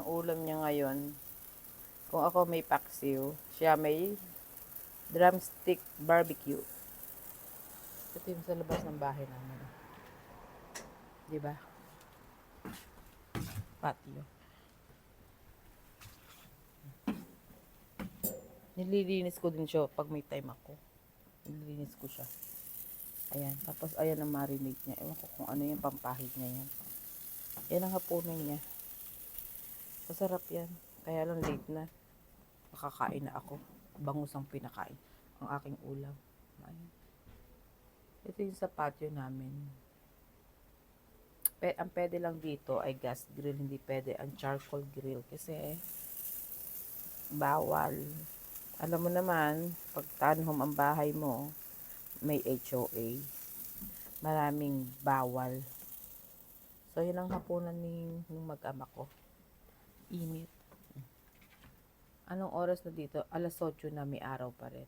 ulam niya ngayon. Kung ako may paksiw, siya may drumstick barbecue. Ito yung sa labas ng bahay namin. Diba? Patio. Nililinis ko din siya pag may time ako. Nililinis ko siya. Ayan. Tapos ayan ang marinade niya. Ewan ko kung ano yung pampahid niya yan. Yan ang hapunan niya. Masarap yan. Kaya lang late na. Makakain na ako. Bangus ang pinakain. Ang aking ulam. Ayan. Ito yung sa patio namin. Ang pwede lang dito ay gas grill. Hindi pwede ang charcoal grill. Kasi bawal. Alam mo naman, pag townhome ang bahay mo, may HOA. Maraming bawal. So, yun ang hapunan ng mag-ama ko. Init. Anong oras na dito? Alas 8 na, may araw pa rin.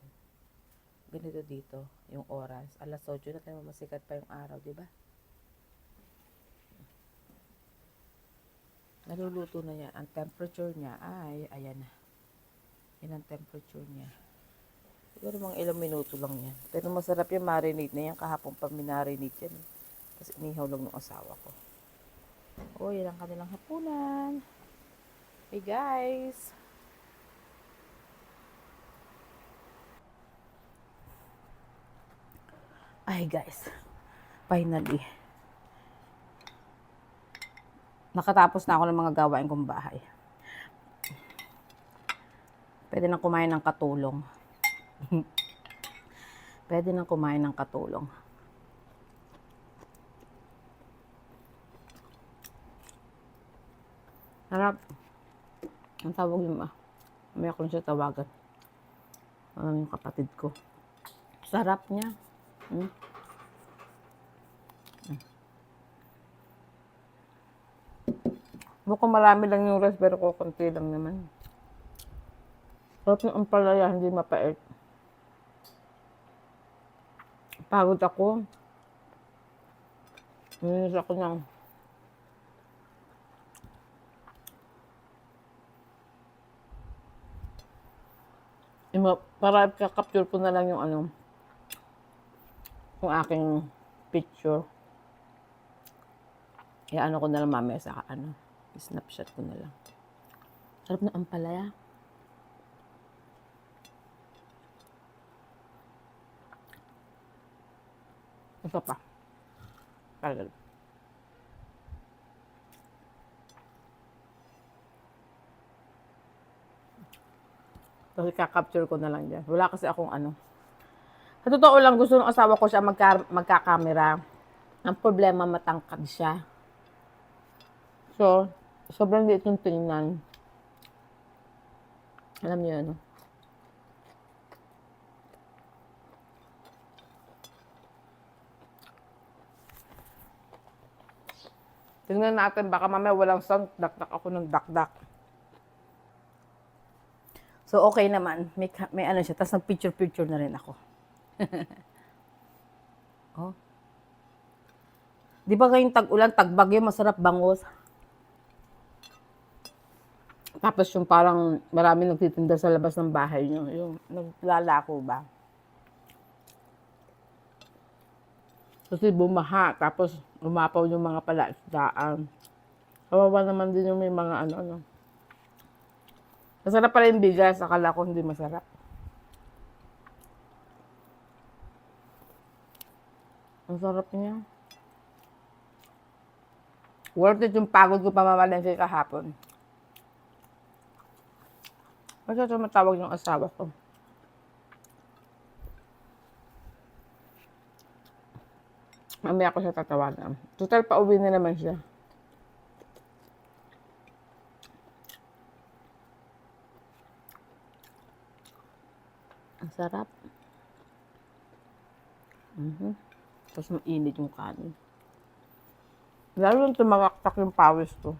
Ganito dito, yung oras. Alas 8 na tayo, masikat pa yung araw, di ba? Naluluto na yan. Ang temperature niya ay, ayan na. Yan ang temperature niya. Siguro mga ilang minuto lang yan. Pero masarap yung marinate na yan. Kahapon pa minarinate yan. Kasi inihaw lang ng asawa ko. Oh, yan ang kanilang hapunan. Hey guys! Ay guys, finally. Nakatapos na ako ng mga gawain kong bahay. Pwede nang kumain ng katulong. Pwede nang kumain ng katulong. Harap. Ang tawag yung may ako siya tawagan. Yung kapatid ko. Sarap niya. Mukhang marami lang yung rice pero konti lang naman. Sarap yung ampalaya, hindi mapait. Pagod ako. Nilinis ako ng para kakapture ko na lang yung yung aking picture. Ano ko na lang mamaya sa snapshot ko na lang. Sarap na ampalaya. Ito pa. Tagal. Kasi kakapture ko na lang dyan. Wala kasi akong Sa totoo lang, gusto ng asawa ko siya magkakamera. Ang problema, matangkad siya. So, sobrang liit yung tingnan. Alam niyo yun, no? Tingnan natin, baka mamaya walang sound, dakdak ako ng dakdak. So, okay naman. May siya. Tapos nag-picture na rin ako. Oh. Di ba ngayong tag-ulan, tag-bagyo, masarap bangus? Tapos yung parang marami nagtitinda sa labas ng bahay nyo. Yung naglalako ba? Kasi bumaha, tapos umapaw yung mga palaisdaan. Kawawa naman din yung may mga Masarap pala yung bigas, akala ko hindi masarap. Ang sarap niya. Worth it yung pagod ko pamamalengke kahapon. Kasi tumatawag yung asawa ko. Mamaya ko siya tatawagan. Total, pauwi na naman siya. Ang sarap. Tapos mainit yung kanin. Lalo lang tumaktak yung pawis to.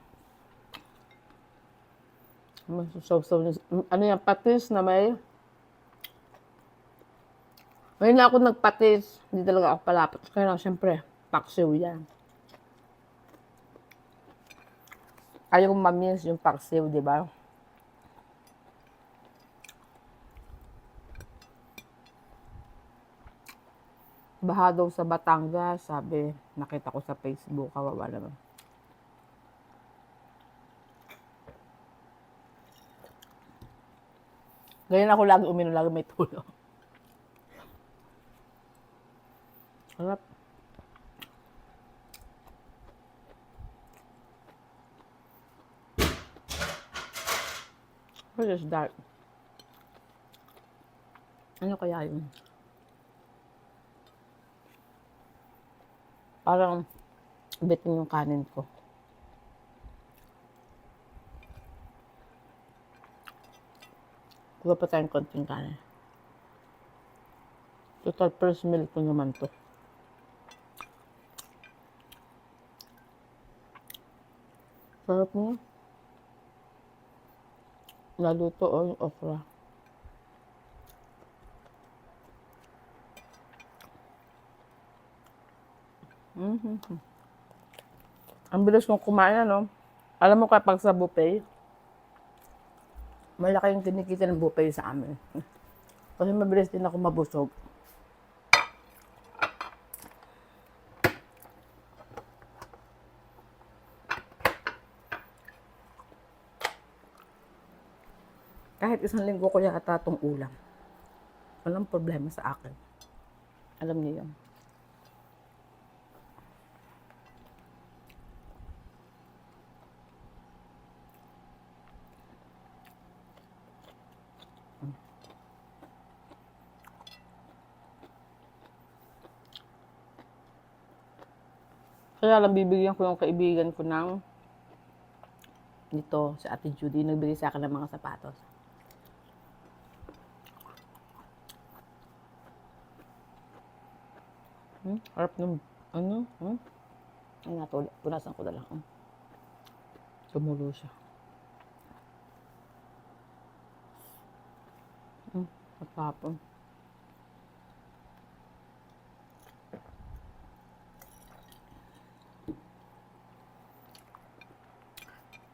Masusaw-saw niya. Yan, patis na may... Ngayon na ako nagpatis. Hindi talaga ako palapot. Kaya lang, syempre, paksiw yan. Ayaw mamiss yung paksiw, di ba? Baha daw sa Batangas, sabi. Nakita ko sa Facebook, kawawa naman. Ganyan ako lagi uminom, lagi may tulog. Harap. What is that? Ano kaya yun? Parang bitin yung kanin ko. Kuha pa tayong konting kanin. Total first meal ko naman to. Sarap niya. Naluto yung okra. Mm-hmm. Ang bilis kong kumain, ano? Alam mo kapag sa buffet, malaki yung kinikita ng buffet sa amin. Kasi mabilis din ako mabusog. Kahit isang linggo ko yata itong ulam. Walang problema sa akin. Alam niyo yun. Kaya lang bibigyan ko yung kaibigan ko ng dito, si Ate Judy, nagbigay sa akin ng mga sapatos. Harap ng, ano, ay natulog, punasan ko na lang. Tumulo siya. Matapon.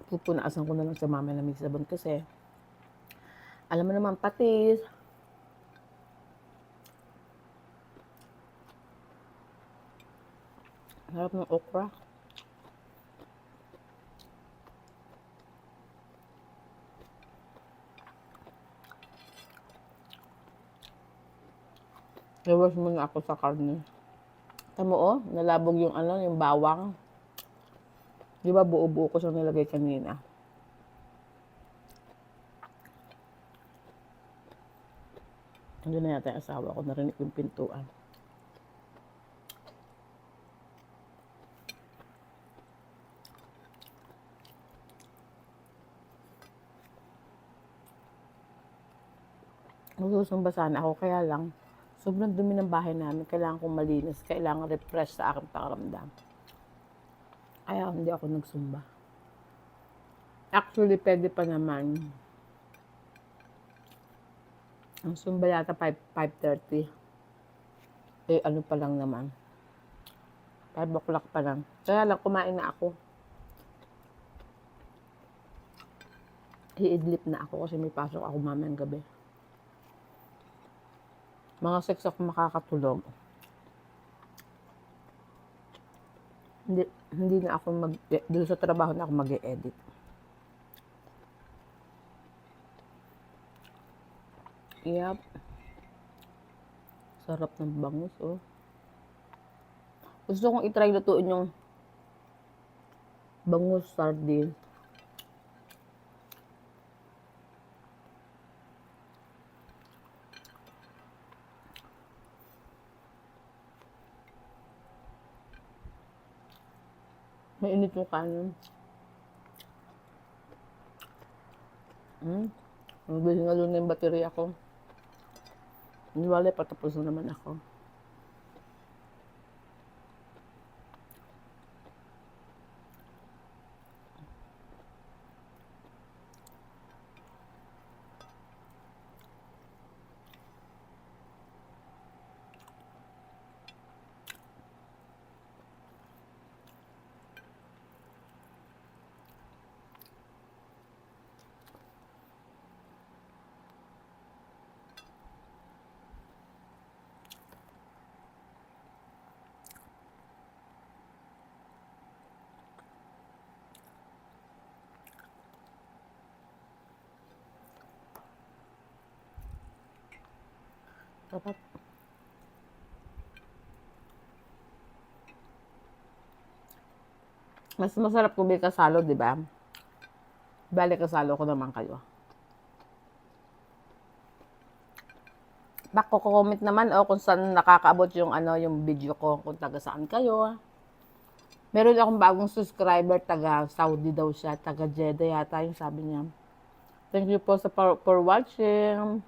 Pupunaasan ko na lang sa mama na may sabon kasi alam mo naman patis. Harap ng okra. Iwas muna ako sa karne. Tamo nalabog yung ano, yung bawang. Di ba buo-buo ko siyang nilagay kanina? Hindi na yata yung asawa ko, narinig yung pintuan. Magsusumba sana ako, kaya lang, sobrang dumi ng bahay namin. Kailangan kong malinis, kailangan refresh sa aking pakiramdam. Kaya hindi ako nagsumba. Actually, pwede pa naman. Ang sumba yata 5:30. Eh, ano pa lang naman. 5 o'clock pa lang. Kaya lang, kumain na ako. Iidlip na ako kasi may pasok ako mamayang gabi. Mga 6 ako makakatulog. Hindi na ako doon sa trabaho na ako mag-e-edit. Yep. Sarap ng bangus, oh. Gusto kong itry lutuin yung bangus sardine. Mainit yung kanin. Mabilis nga doon na yung baterya ko. Hindi wala, patapos na naman ako. Dapat. Mas masarap kung may kasalo, di ba? Balik kasalo ko naman kayo. Comment naman kung saan nakakaabot yung yung video ko, kung taga saan kayo. Meron akong bagong subscriber, taga Saudi daw siya, taga Jeddah yata yung sabi niya. Thank you po for watching.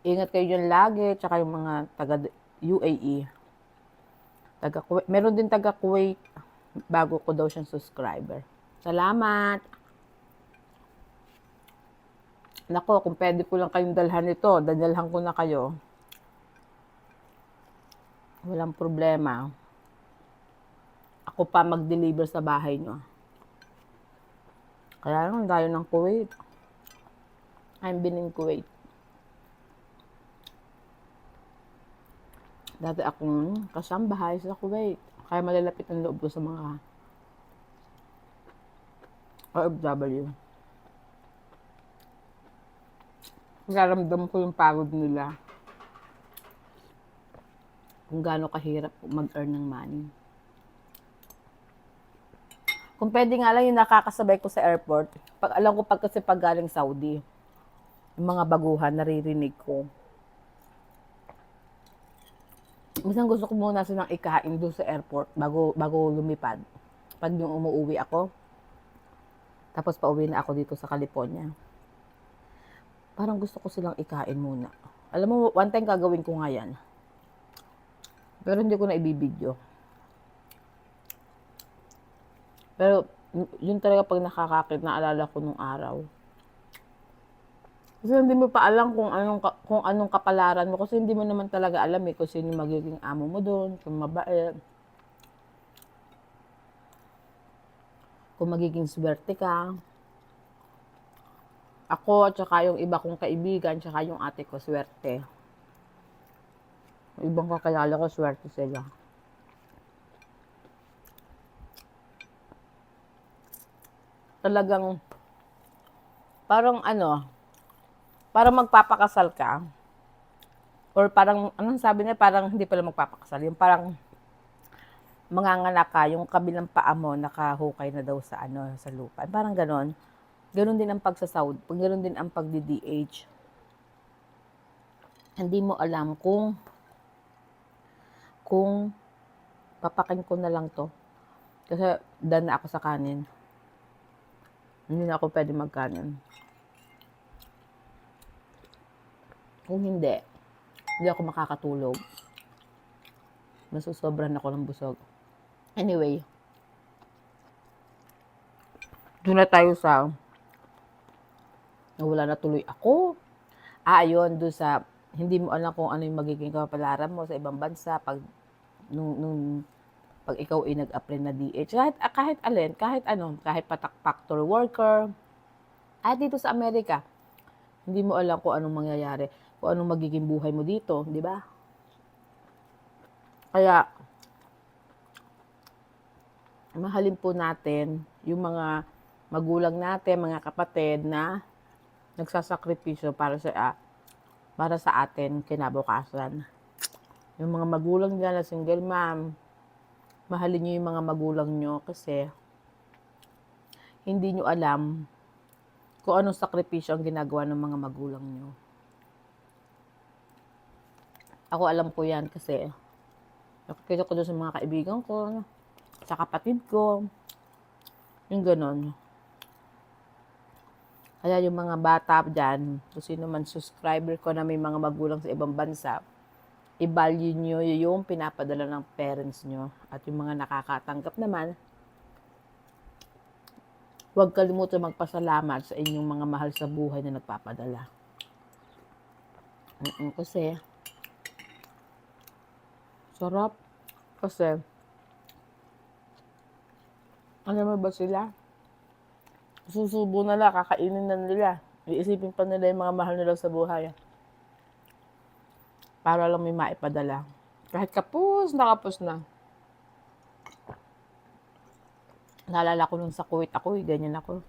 Ingat kayo dyan lagi, tsaka yung mga taga UAE. Meron din taga Kuwait, bago ko daw siyang subscriber. Salamat! Nako, kung pwede ko lang kayong dalhan ito, dadalhan ko na kayo. Walang problema. Ako pa mag-deliver sa bahay nyo. Kaya lang, tayo ng Kuwait. I'm been in Kuwait. Dati akong kasambahay sa Kuwait. Kaya malalapit ang loob ko sa mga OFW. Nararamdam ko yung pagod nila. Kung gaano kahirap mag-earn ng money. Kung pwede nga lang yung nakakasabay ko sa airport, alam ko kasi pag galing Saudi, yung mga baguhan, naririnig ko. Minsan gusto ko muna silang ikain doon sa airport bago lumipad. Pag yung umuwi ako, tapos pauwi na ako dito sa California. Parang gusto ko silang ikain muna. Alam mo, one time gagawin ko nga yan. Pero hindi ko na ibibidyo. Pero yun talaga pag nakakakit, naalala ko nung araw. Kasi hindi mo pa alam kung anong kapalaran mo. Kasi hindi mo naman talaga alam kung sino magiging amo mo doon, kung mabait. Kung magiging swerte ka. Ako at saka yung iba kong kaibigan, saka yung ate ko, swerte. Yung ibang kakilala ko, swerte sila. Talagang, parang parang magpapakasal ka. Or parang, anong sabi niya, parang hindi pala magpapakasal. Yung parang, manganganak ka, yung kabilang paa mo, nakahukay na daw sa sa lupa. Parang ganon. Ganon din ang pagsasaud. Ganon din ang pagdi-DH. Hindi mo alam kung papakin ko na lang to. Kasi done na ako sa kanin. Hindi na ako pwede magkanin. Kung hindi ako makakatulog. Masusobran ako ng busog. Anyway, doon na tayo sa nawala na tuloy ako. Ayun, doon sa hindi mo alam kung ano yung magiging kapalaran mo sa ibang bansa pag pag ikaw ay nag-apply na DH. Kahit alin, kahit factory worker, kahit dito sa Amerika, hindi mo alam kung anong mangyayari, kung anong magiging buhay mo dito, di ba? Kaya, mahalin po natin yung mga magulang natin, mga kapatid na nagsasakripisyo para sa atin kinabukasan. Yung mga magulang dyan na single mom, mahalin nyo yung mga magulang nyo kasi hindi nyo alam kung anong sakripisyo ang ginagawa ng mga magulang nyo. Ako alam ko yan kasi nakikita ko doon sa mga kaibigan ko, sa kapatid ko, yung ganon. Kaya yung mga bata dyan, kung sino man subscriber ko na may mga magulang sa ibang bansa, i-value nyo yung pinapadala ng parents nyo. At yung mga nakakatanggap naman, huwag kalimutan magpasalamat sa inyong mga mahal sa buhay na nagpapadala. Kasi, sarap. Kasi, alam mo ba sila? Susubo na lang, kakainin na nila. Iisipin pa nila yung mga mahal nila sa buhay. Para lang may maipadala. Kahit kapos na. Naalala ko nung sa Kuwait ako, ganyan ako.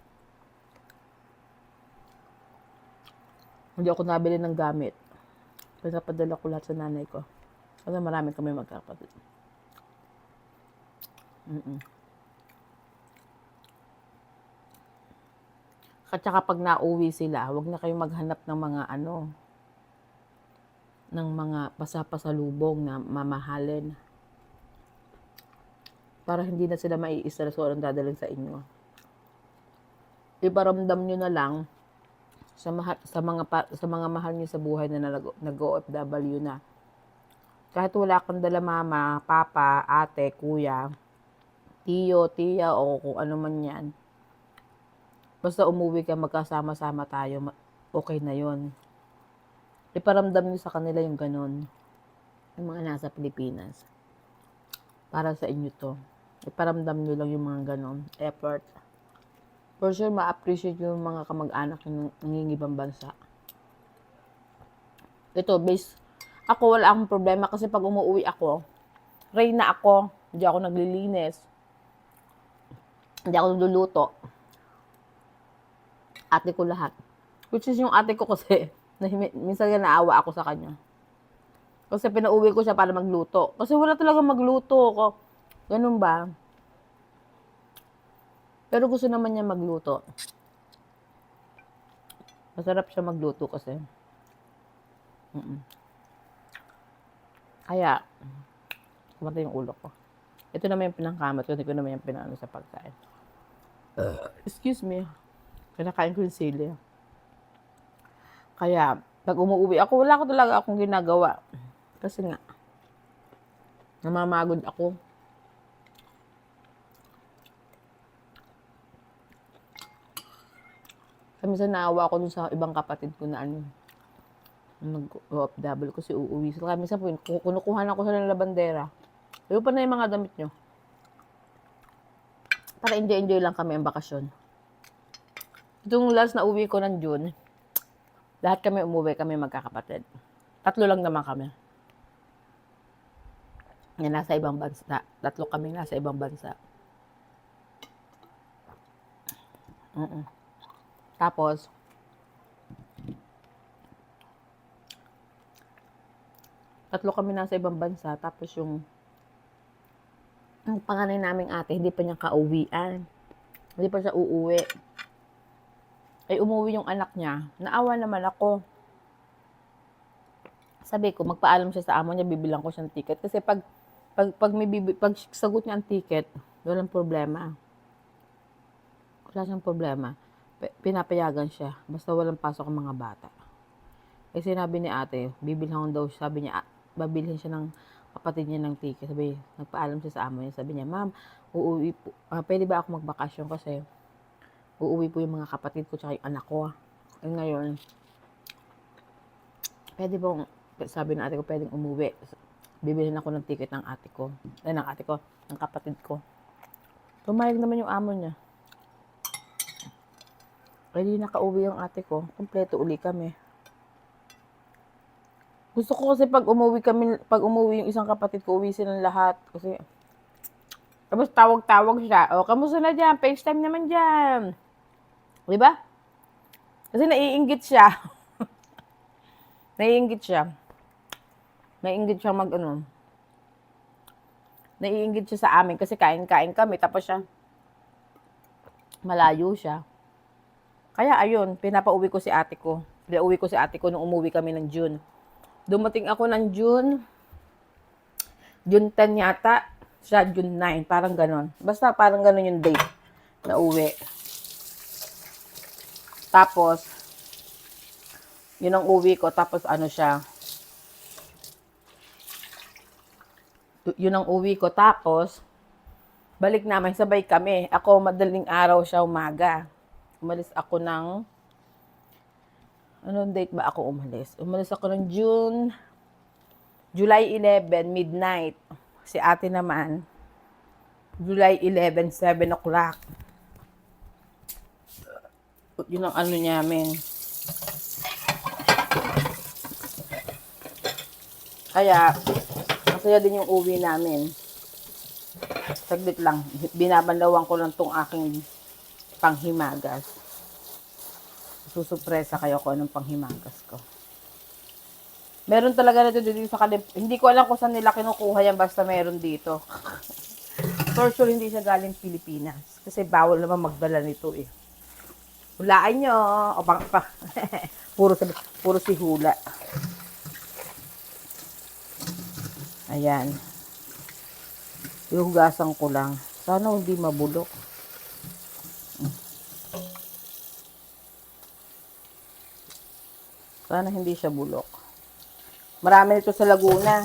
Hindi ako nabili ng gamit. Pinapadala ko lahat sa nanay ko. Kasi marami kami magkakapatid. Mm-mm. At saka pag nauwi sila, huwag na kayong maghanap ng mga ng mga pasapasalubong na mamahalin. Para hindi na sila maiistra so anong dadalhin sa inyo. Iparamdam nyo na lang sa mga mahal niyo sa buhay na nag-OFW na. Kahit wala kang dala mama, papa, ate, kuya, tiyo, tiya, o kung ano man yan. Basta umuwi ka, magkasama-sama tayo, okay na yon. Iparamdam niyo sa kanila yung ganun. Yung mga nasa Pilipinas. Para sa inyo to. Iparamdam niyo lang yung mga ganun. Effort. For sure, ma-appreciate yung mga kamag-anak yung nangingibang bansa. Ito, ako wala akong problema kasi pag umuwi ako, reyna ako, hindi ako naglilinis, hindi ako luluto. Ate ko lahat. Which is yung ate ko kasi, minsan nga naawa ako sa kanya. Kasi pinauwi ko siya para magluto. Kasi wala talaga magluto ko. Ganun ba? Pero gusto naman niya magluto. Masarap siya magluto kasi. Kaya, kumata yung ulo ko. Ito naman yung pinangkamot ko. Hindi ko naman yung pinano sa pagkain. Excuse me. Kinakain ko yung sili. Kaya, pag umuwi ako, wala ko talaga akong ginagawa. Kasi nga, namamagod ako. Minsan naawa ako dun sa ibang kapatid ko na nag-OFW kasi uuwi sila. Kaya minsan kunukuhan ako sila ng labandera. Ayun pa na yung mga damit nyo. Para enjoy lang kami ang bakasyon. Itong last na uwi ko ng June, lahat kami umuwi kami magkakapatid. 3 lang naman kami. Yan, nasa ibang bansa. 3 kami nasa ibang bansa. Tapos, tatlo kami nasa ibang bansa. Tapos yung panganay naming ate, hindi pa niya kauwian. Hindi pa siya uuwi. Ay umuwi yung anak niya. Naawa naman ako. Sabi ko, magpaalam siya sa amo niya, bibilang ko siyang ticket. Kasi pag sagot niya ang ticket, walang problema. Wala siyang problema. Pinapayagan siya. Basta walang pasok ang mga bata. Eh sinabi ni ate, bibilhan daw, sabi niya, babilhin siya ng kapatid niya ng ticket. Sabi, nagpaalam siya sa amo niya. Sabi niya, ma'am, uuwi po, pwede ba ako magbakasyon kasi uuwi po yung mga kapatid ko tsaka yung anak ko. Eh ngayon, pwede bang, sabi ng ate ko, pwedeng umuwi. Bibilhin ako ng ticket ng ate ko. Ng kapatid ko. Pumayag naman yung amo niya. Pwede nakauwi yung ate ko. Kompleto uli kami. Gusto ko kasi pag umuwi yung isang kapatid ko, uwi silang lahat. Kasi, tapos tawag-tawag siya. O, kamusta na dyan? FaceTime naman dyan. Diba? Kasi naiinggit siya. Naiinggit siya Naiinggit siya sa amin kasi kain-kain kami. Tapos siya, malayo siya. Kaya ayun, pinapauwi ko si ate ko. Pinauwi ko si ate ko nung umuwi kami ng June. Dumating ako ng June 10 yata, siya June 9, parang ganon. Basta parang ganon yung date na uwi. Tapos, yun ang uwi ko, tapos yun ang uwi ko, tapos, balik namin, sabay kami. Ako, madaling araw siya, umaga. Umalis ako ng, anong date ba ako umalis? Umalis ako ng July 11, midnight. Si ate naman, July 11, 7 o'clock. Yun ang namin. Kaya, masaya din yung uwi namin. Saglit lang, binabanlawan ko lang tong aking panghimagas. Susupresa kayo kung anong panghimagas ko. Meron talaga na dito sa Kalip. Hindi ko alam kung saan nila kinukuha yan, basta meron dito. For sure, hindi siya galing Pilipinas. Kasi bawal naman magdala nito eh. Hulaan nyo. O puro, puro si hula. Ayan. Ihugasan ko lang. Sana hindi mabulok. Sana hindi siya bulok. Marami nito sa Laguna.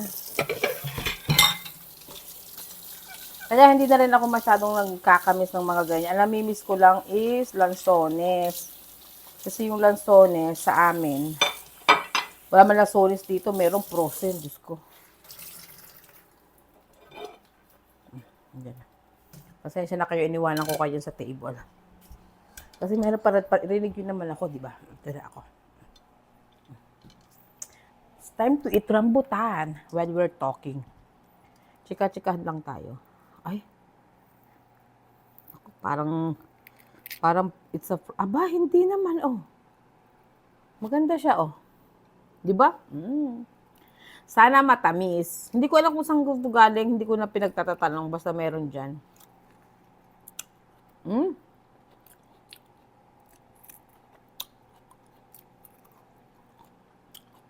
Kaya hindi na rin ako masyadong nagkakamis ng mga ganyan. Ang namimiss ko lang is lansones. Kasi yung lansones sa amin, wala man lansones dito, merong frozen. Diyos ko. Pasensya na kayo, iniwanan ko kayo sa table. Kasi meron para rinig yun naman ako, di ba? Ito na ako. It's time to eat rambutan when we're talking. Chika-chikahan lang tayo. Ay. Parang it's a, aba, hindi naman, oh. Maganda siya, oh. Di ba? Sana matamis. Hindi ko alam kung saan ito galing, hindi ko na pinagtatatanong, basta meron dyan.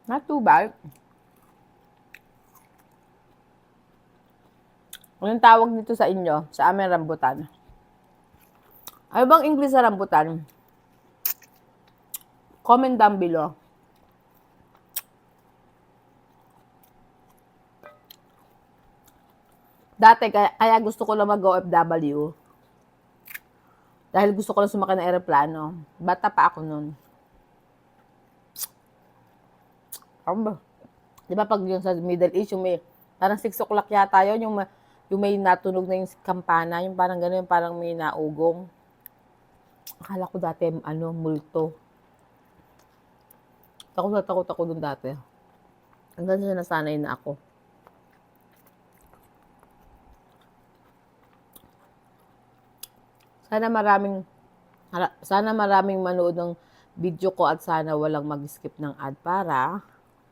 Not too bad. Anong tawag dito sa inyo? Sa amin, rambutan. Ano bang English sa rambutan? Comment down below. Dati, kaya gusto ko lang mag-OFW. Dahil gusto ko lang sumakay ng aeroplano. Bata pa ako nun. Di ba pag yung sa Middle East, yung may, parang 6 o'clock yata yun, yung may natunog na yung kampana, yung parang gano'n, yung parang may naugong. Akala ko dati, multo. Takot ako dun dati. Hanggang sa nasanay na ako. Sana maraming manood ng video ko at sana walang mag-skip ng ad para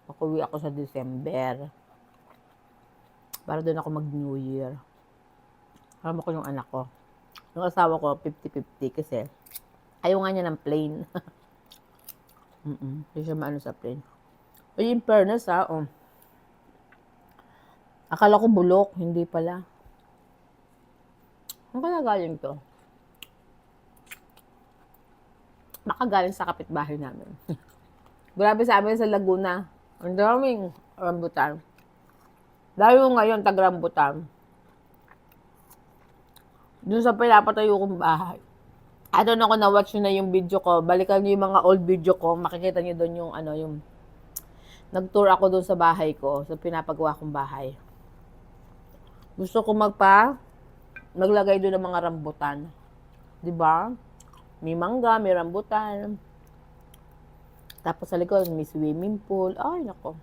makuwi ako sa December. Para doon ako mag-New Year. Alam ko yung anak ko. Yung asawa ko, 50-50 kasi ayaw nga niya ng plane. Hindi siya maano sa plane. O in fairness akala ko bulok, hindi pala. Ang kaya galing to? Baka galing sa kapitbahay namin. Grabe sa amin sa Laguna. Ang daming rambutan. Lalo ngayon, tag-rambutan. Doon sa pinapatayo kong bahay. I don't know kung na-watch nyo na yung video ko. Balikan nyo yung mga old video ko. Makikita nyo doon yung nag-tour ako doon sa bahay ko. Sa pinapagawa kong bahay. Gusto ko maglagay doon ng mga rambutan. Diba? May mangga, may rambutan. Tapos sa likod, may swimming pool. Ay, nako.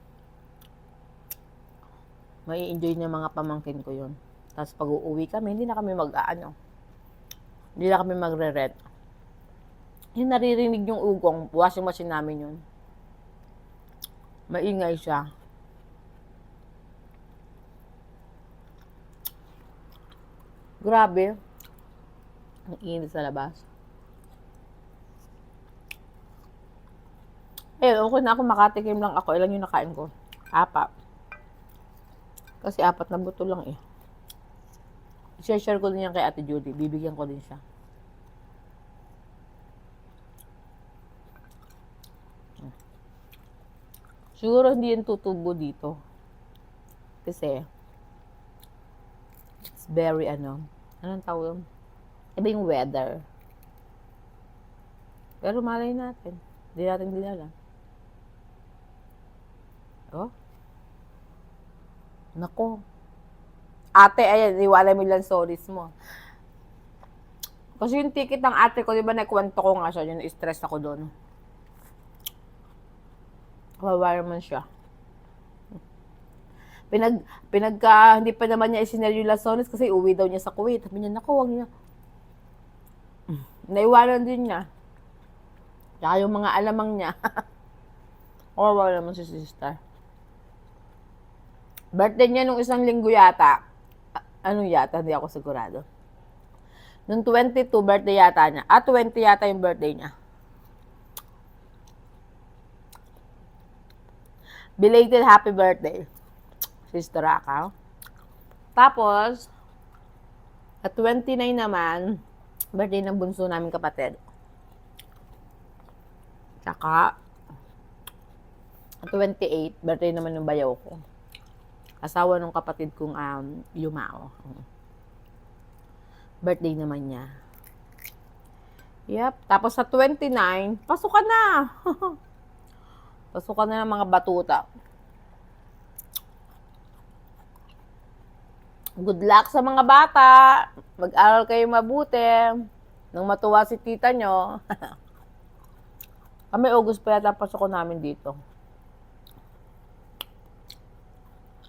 May enjoy ng mga pamangkin ko yun. Tapos pag uuwi kami, hindi na kami hindi na kami magre-rent. Yung naririnig yung ugong, washing machine namin yun. Maingay siya. Grabe. Ang init sa labas. Okay na ako, makatikim lang ako. Ilan yung nakain ko? 4. Kasi 4 na buto lang eh. I-share ko din yan kay Ate Judy. Bibigyan ko din siya. Siguro hindi yan tutubo dito. Kasi, it's very anong tawag? Iba yung weather. Pero malay natin. Hindi natin dinala. Oh. Nako. Ate, ayan, iwalay mo lang stories mo. Kasi yung ticket ng ate ko, di ba nagkwento ko nga siya, yung stress ako doon. Kawawa naman siya. Hindi pa naman niya isinel yung Lasones kasi uwi daw niya sa Kuwait. Sabi niya, naku, wag niya. Naiwanan din niya. Tsaka yung mga alamang niya. Kawawa naman si sister. Birthday niya nung isang linggo yata. Ano yata, hindi ako sigurado. Nung 22, birthday yata niya. 20 yata yung birthday niya. Belated happy birthday, Sister Raka. Tapos, at 29 naman, birthday ng bunso namin kapatid. Tsaka, at 28, birthday naman ng bayaw ko. Asawa ng kapatid kong Yumao. Birthday naman niya. Yep. Tapos sa 29, pasukan na. Pasukan na ng mga batuta. Good luck sa mga bata. Mag-aral kayo mabuti. Nang matuwa si tita nyo. Kami August pa yata pasukan namin dito.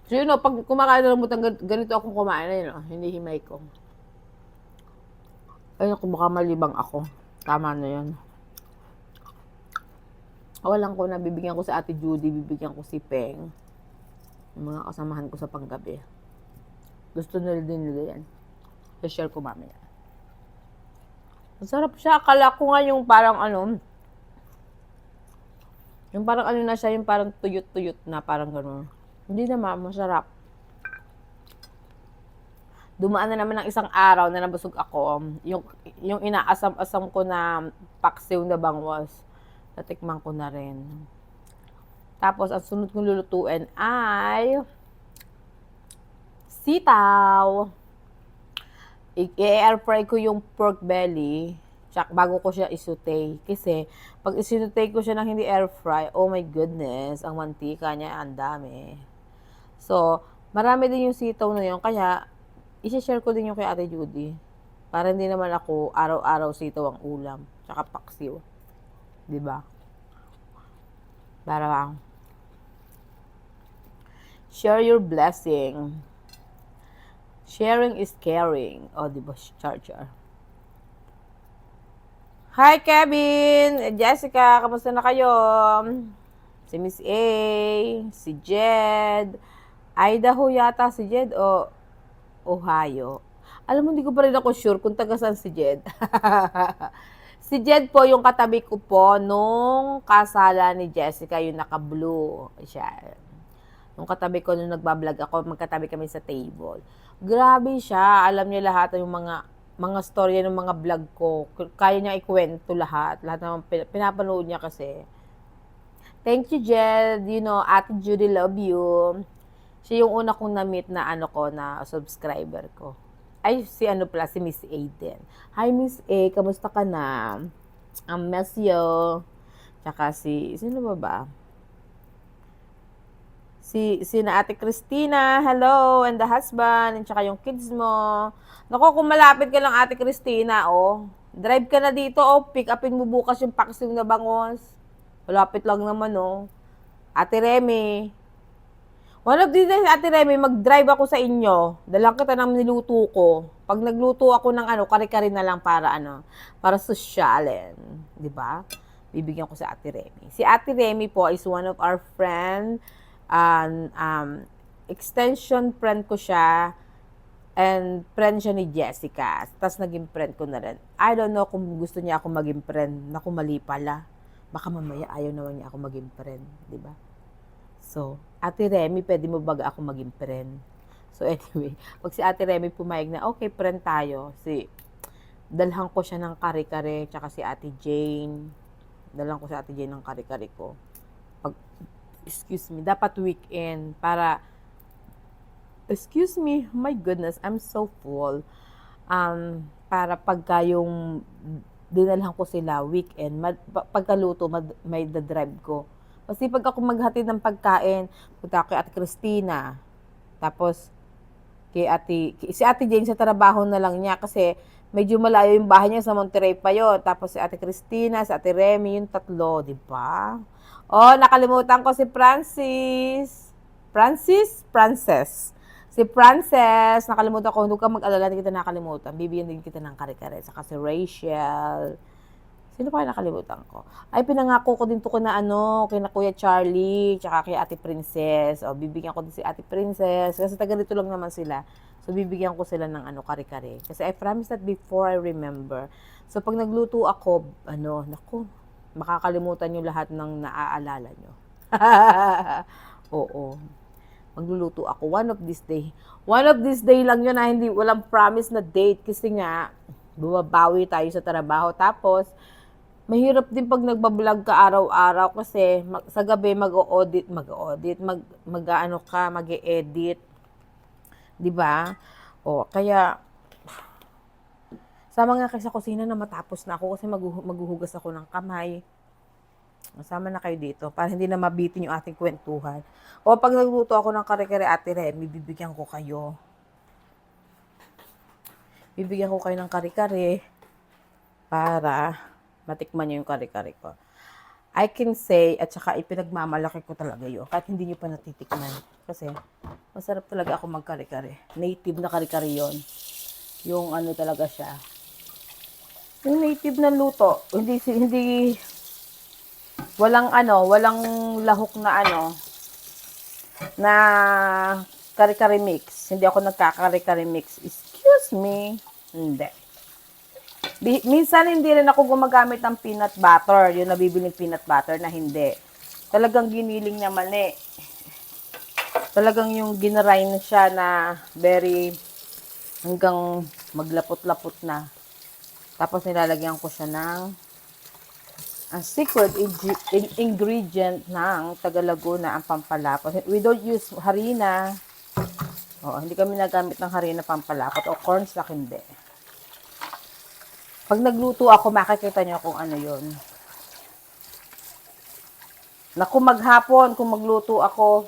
So yun o, pag kumakain na lang ganito akong kumain na yun o. Hindi himay ko. Ayun ako, baka malibang ako. Tama na yun. Walang ko na, bibigyan ko sa Ate Judy, bibigyan ko si Peng. Yung mga kasamahan ko sa panggabi. Gusto nila din nila yan. I-share ko mamaya. Masarap siya. Akala ko nga yung parang yung parang na siya, yung parang tuyot-tuyot na, parang gano'n. Hindi naman, masarap. Dumaan na naman ng isang araw na nabusog ako. Yung inaasam-asam ko na paksiw na bangwas, natikman ko na rin. Tapos, ang sunod kong lulutuin ay sitaw. I-air fry ko yung pork belly bago ko siya isutay. Kasi, pag isinutay ko siya ng hindi air fry, oh my goodness, ang mantika niya, ang dami. So, marami din yung sitaw na yun. Kaya, i-share ko din yung kay Ate Judy. Para hindi naman ako araw-araw sitaw ang ulam. Tsaka paksiw. Diba? Para share your blessing. Sharing is caring. O, diba? Charger. Hi, Kevin! Jessica, kamusta na kayo? Si Miss A, si Jed, Idaho yata si Jed o Ohio. Alam mo, hindi ko pa rin ako sure kung taga saan si Jed. Si Jed po, yung katabi ko po nung kasala ni Jessica, yung naka-blue. Siya. Nung katabi ko, nung nagbablog ako, magkatabi kami sa table. Grabe siya. Alam niya lahat yung mga storya ng mga vlog ko. Kaya niya ikwento lahat. Lahat ng pinapanood niya kasi. Thank you, Jed. You know, Ate Judy, love you. Siya yung una kong na-meet na na subscriber ko. Ay, si Miss A din. Hi, Miss A, kamusta ka na? Miss you. Tsaka sino ba? Na Ate Christina, hello, and the husband, and tsaka yung kids mo. Naku, kung malapit ka lang, Ate Christina, drive ka na dito, pick upin mo bukas yung paksiw na bangos. Malapit lang naman, Ate Remy. One of these days, Ate Remy, mag-drive ako sa inyo. Dalang kita ng niluto ko. Pag nagluto ako ng kare-kare na lang para sosyalin. Diba? Bibigyan ko sa Ate Remy. Si Ate Remy po is one of our friend. Extension friend ko siya. And friend siya ni Jessica. Tapos naging friend ko na rin. I don't know kung gusto niya ako maging friend. Naku, mali pala. Baka mamaya ayaw naman niya ako maging friend. Diba? So, Ate Remy, pwede mo baga ako maging friend? So, anyway, pag si Ate Remy pumayag na, okay, friend tayo. Dalhan ko siya ng kare-kare, tsaka si Ate Jane. Dalhan ko si Ate Jane ng kare-kare ko. Excuse me, dapat weekend para, excuse me, my goodness, I'm so full. Para pagka yung dinalhan ko sila, weekend, pagkaluto, may drive ko. Kasi pag ako maghatid ng pagkain, punta kay Ate Christina. Tapos, si Ate Jane sa trabaho na lang niya kasi medyo malayo yung bahay niya sa Monterrey pa yun. Tapos si Ate Christina, si Ate Remy, yung tatlo, di ba? Nakalimutan ko si Frances. Si Frances, nakalimutan ko, hindi ka mag-alala, hindi kita nakalimutan. Bibigyan din kita ng kare-kare. Saka si Rachel, Sino pa nakalimutan ko? Ay, pinangako ko din to ko na kina Kuya Charlie, tsaka kay Ate Princess. O, bibigyan ko din si Ate Princess. Kasi taga dito lang naman sila. So, bibigyan ko sila ng kare-kare. Kasi I promised that before I remember. So, pag nagluto ako, naku, makakalimutan nyo lahat ng naaalala nyo. Oo. Magluluto ako one of this day. One of this day lang yun na walang promise na date. Kasi nga, bumabawi tayo sa trabaho. Tapos, mahirap din pag nagbablog ka araw-araw kasi sa gabi mag-audit, mag-e-edit, 'di ba? O kaya sama nga kayo sa kusina na matapos na ako kasi maghuhugas ako ng kamay. Sama na kayo dito para hindi na mabitin yung ating kwentuhan. O pag nagluto ako ng kare-kare Ate Remy, bibigyan ko kayo. Bibigyan ko kayo ng kare-kare para matikman niyo yung kare-kare ko. I can say, at saka ipinagmamalaki ko talaga yun, kahit hindi niyo pa natitikman. Kasi, masarap talaga ako magkare-kare. Native na kare-kare yun. Yung talaga siya. Yung native na luto, walang lahok na na kare-kare mix. Hindi ako nagkakare-kare mix. Excuse me. Hindi. Minsan hindi rin ako gumagamit ng peanut butter, yung nabibiling peanut butter na hindi. Talagang giniling niya mali. Talagang yung ginrind siya na hanggang maglapot-lapot na. Tapos nilalagyan ko siya ng secret ingredient ng Taga Laguna, ang pampalapot. We don't use harina. Hindi kami nagamit ng harina pampalapot o cornstarch hindi. Pag nagluto ako, makikita niyo kung ano yon. Naku, maghapon, kung magluto ako,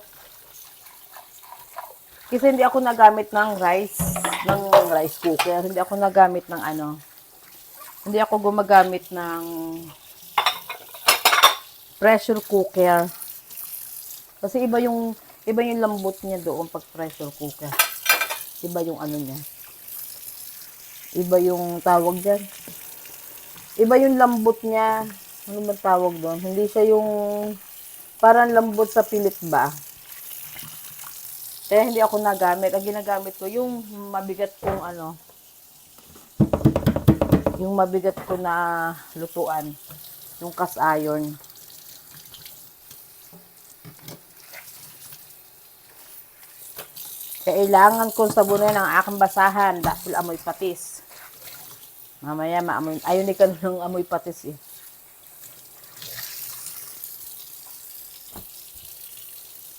kasi hindi ako nagamit ng rice cooker. Hindi ako nagamit ng hindi ako gumagamit ng pressure cooker. Kasi iba yung lambot niya doon pag pressure cooker. Iba yung niya. Iba yung tawag dyan. Iba yung lambot niya. Ano ba tawag doon? Hindi siya yung parang lambot sa pilit ba? Kaya hindi ako nagamit. Ang ginagamit ko yung mabigat kong yung mabigat ko na lutuan. Yung cast iron. Kailangan kong sabunin ang aking basahan dahil amoy patis. Mamaya maamoy. Ayaw ni ka ng amoy patis eh.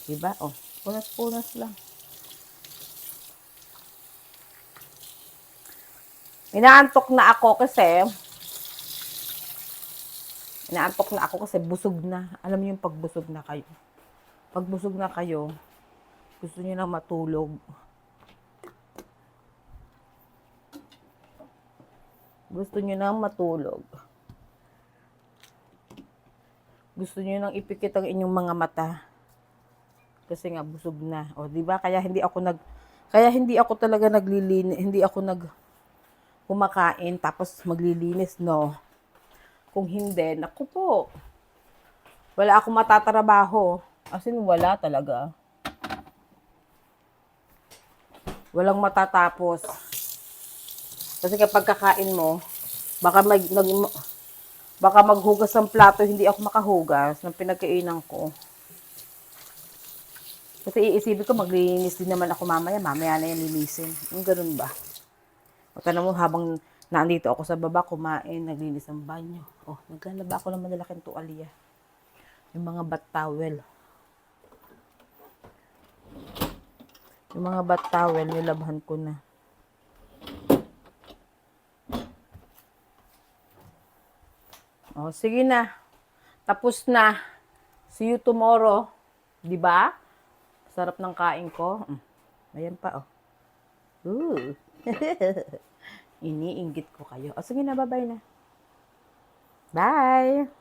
Diba? Punas-punas lang. Inaantok na ako kasi busog na. Alam niyo yung pagbusog na kayo. Pag busog na kayo, gusto niyo na matulog. Gusto niyo nang matulog. Gusto niyo nang ipikit ang inyong mga mata. Kasi nga busog na. Di ba? Kaya hindi ako talaga naglilinis, hindi ako kumakain tapos maglilinis, no. Kung hindi, naku po. Wala akong matatrabaho. As in, wala talaga. Walang matatapos. Kasi kapag kakain mo, baka maghugas ng plato, hindi ako makahugas ng pinagkainan ko. Kasi iisipin ko, maglilinis din naman ako mamaya na yan linisin. Yung ganun ba? O tanong mo, habang nandito ako sa baba, kumain, naglinis ng banyo. Naglalaba ako ng malalaking tuwalya. Yung mga bath towel. Yung mga bath towel, nilabhan ko na. Sige na. Tapos na. See you tomorrow. Diba? Sarap ng kain ko. Ayan pa, Iniinggit ko kayo. Sige na, bye-bye na. Bye!